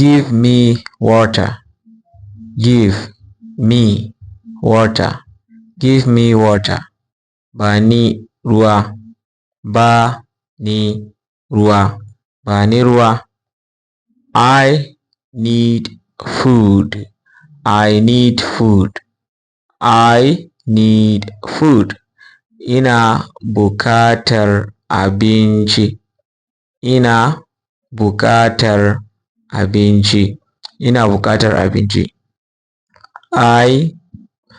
Give me water. Give me water. Give me water. Bani ruwa. Ba ni ruwa. Bani ruwa. I need food. I need food. I need food. Ina buƙatar abinci. Ina buƙatar abinci. Ina buƙatar abinci. I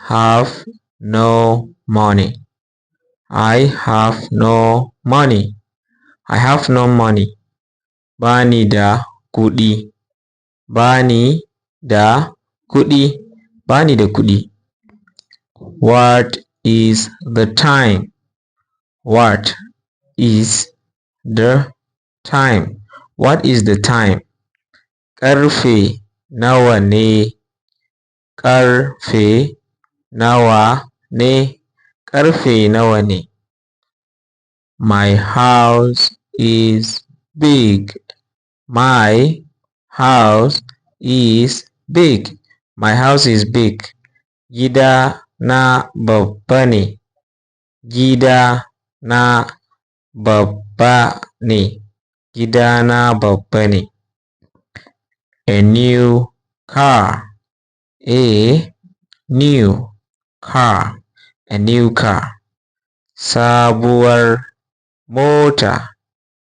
have no money. I have no money. I have no money. Bani da kuɗi. Bani da kuɗi. Bani da kuɗi. What is the time? What is the time? What is the time? Ƙarfe nawa ne? Ƙarfe nawa ne? Ƙarfe nawa ne? My house is big. My house is big. My house is big. Gida na babba ne. Gida na babba ne. Gida na babba ne. A new car. A new car. A new car. Sabuwar mota.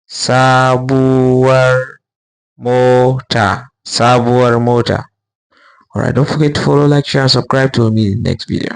Sabuwar mota. Sabuwar mota. Alright, don't forget to follow, like, share, and subscribe to me in the next video.